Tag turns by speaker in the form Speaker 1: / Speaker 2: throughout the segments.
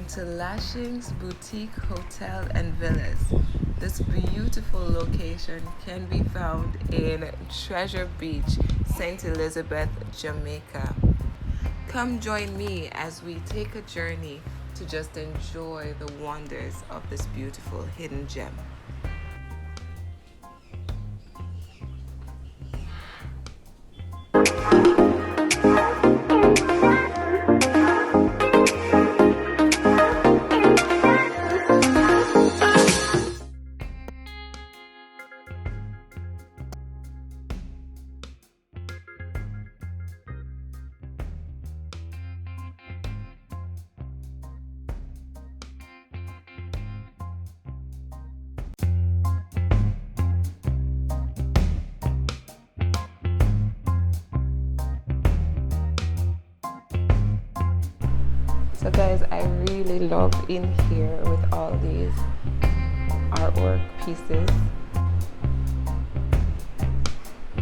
Speaker 1: welcome to Lashings Boutique Hotel and Villas. This beautiful location can be found in Treasure Beach, St. Elizabeth, Jamaica. Come join me as we take a journey to just enjoy the wonders of this beautiful hidden gem. So guys, I really love in here with all these artwork pieces.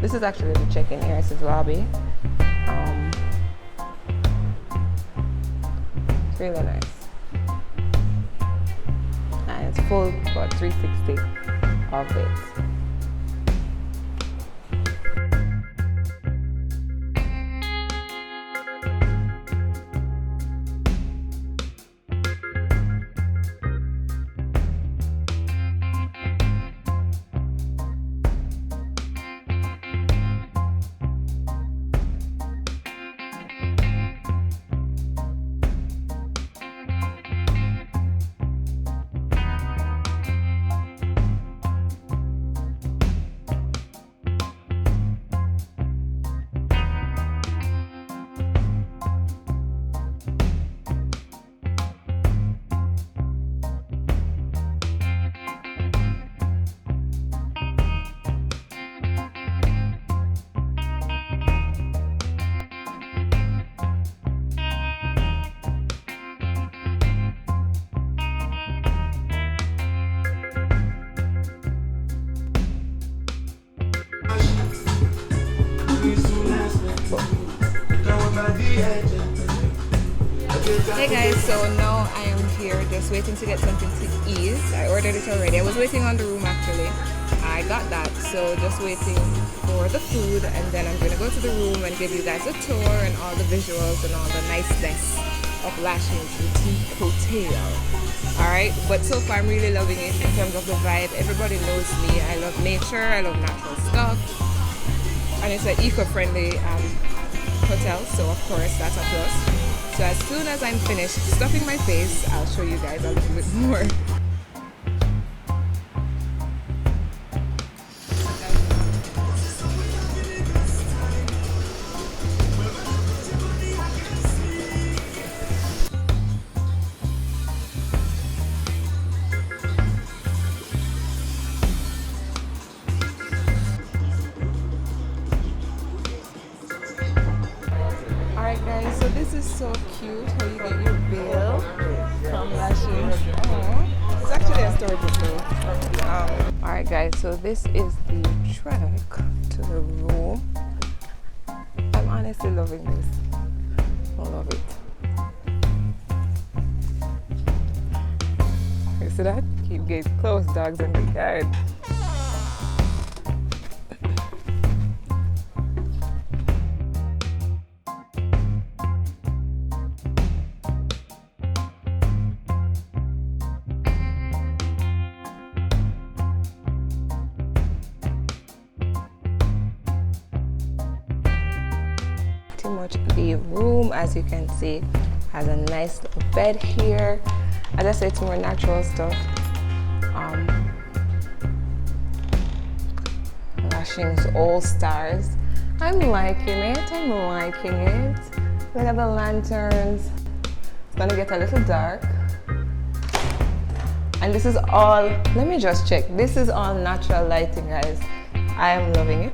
Speaker 1: This is actually the check-in area. This is lobby. It's really nice. And it's full about 360 of it. Hey guys, so now I am here just waiting to get something to eat. I ordered it already. I was waiting on the room actually. I got that, so just waiting for the food, and then I'm going to go to the room and give you guys a tour and all the visuals and all the niceness of Lashings Boutique Hotel. Alright, but so far I'm really loving it in terms of the vibe. Everybody knows me. I love nature, I love natural stuff, and it's an eco-friendly hotel, so of course that's a plus. So as soon as I'm finished stuffing my face, I'll show you guys a little bit more. Alright guys, so this is so cute how you get your bill from Lashings. It's actually a story book though. Alright guys, so this is the trek to the room. I'm honestly loving this. I love it. You see that? Keep getting close, dogs in the yard. Much the room, as you can see, has a nice little bed here. As I said, it's more natural stuff. Lashings All Stars. I'm liking it. Look at the lanterns. It's gonna get a little dark. And this is all, let me just check. This is all natural lighting, guys. I am loving it.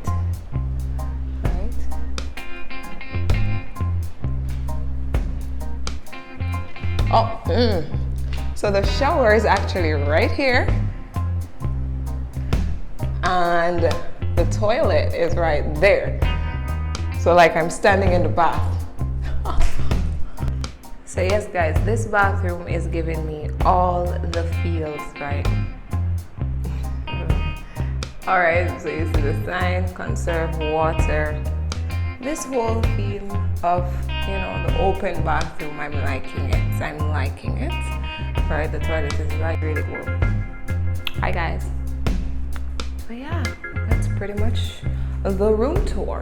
Speaker 1: So the shower is actually right here, and the toilet is right there. So like I'm standing in the bath. So yes guys, this bathroom is giving me all the feels, right? Alright, so you see the sign, conserve water. This whole feel of, you know, the open bathroom, I'm liking it. Right, the toilet is really cool. Hi guys. So yeah, that's pretty much the room tour.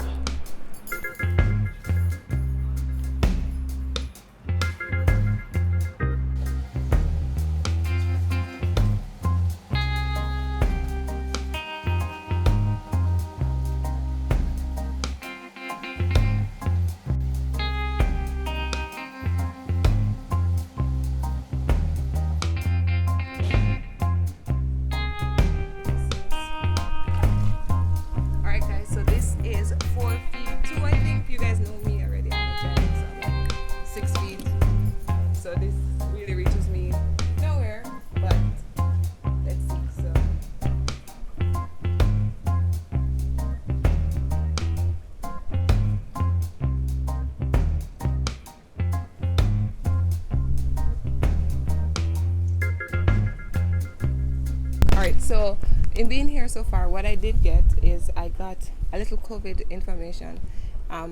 Speaker 1: So in being here so far, what I did get is I got a little COVID information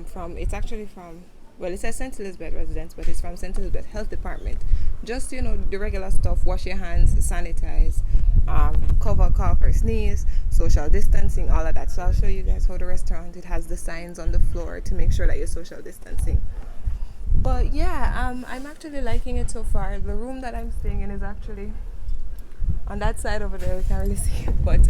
Speaker 1: from, it's actually from, well, it says St. Elizabeth residents, but it's from St. Elizabeth Health Department. Just, you know, the regular stuff: wash your hands, sanitize, cover, cough or sneeze, social distancing, all of that. So I'll show you guys how the restaurant, it has the signs on the floor to make sure that you're social distancing. But yeah, I'm actually liking it so far. The room that I'm staying in is actually on that side over there. You can't really see it, but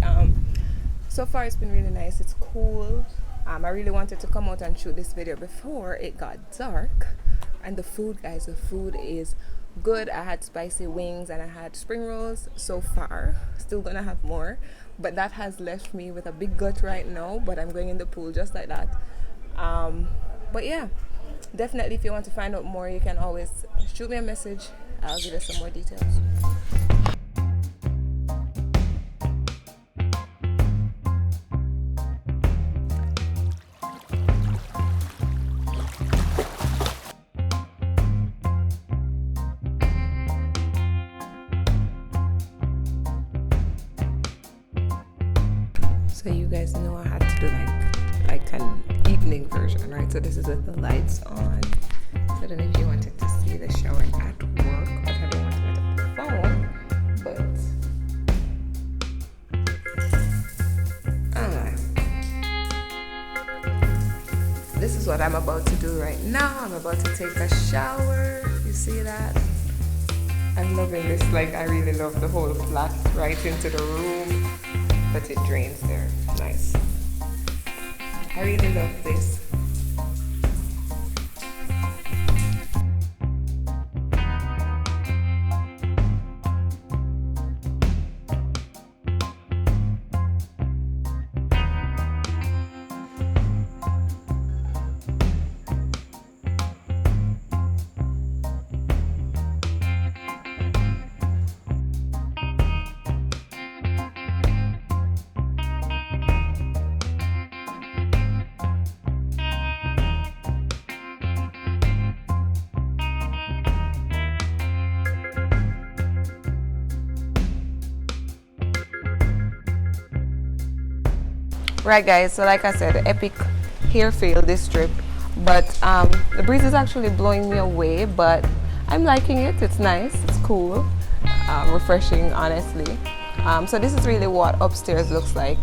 Speaker 1: so far it's been really nice. It's cool. I really wanted to come out and shoot this video before it got dark. And the food, guys, the food is good. I had spicy wings and I had spring rolls so far. Still gonna have more, but that has left me with a big gut right now. But I'm going in the pool just like that. But yeah, definitely if you want to find out more, you can always shoot me a message. I'll give you some more details. So you guys know I had to do like an evening version, right? So this is with the lights on. So I don't know if you wanted to see the shower at work, but I don't want to put up the phone. But this is what I'm about to do right now. I'm about to take a shower. You see that? I'm loving this. Like, I really love the whole flat right into the room. But it drains there. Nice. I really love this. Right guys, so like I said, epic hair fail this trip, but the breeze is actually blowing me away, but I'm liking it. It's nice, it's cool, refreshing honestly. So this is really what upstairs looks like.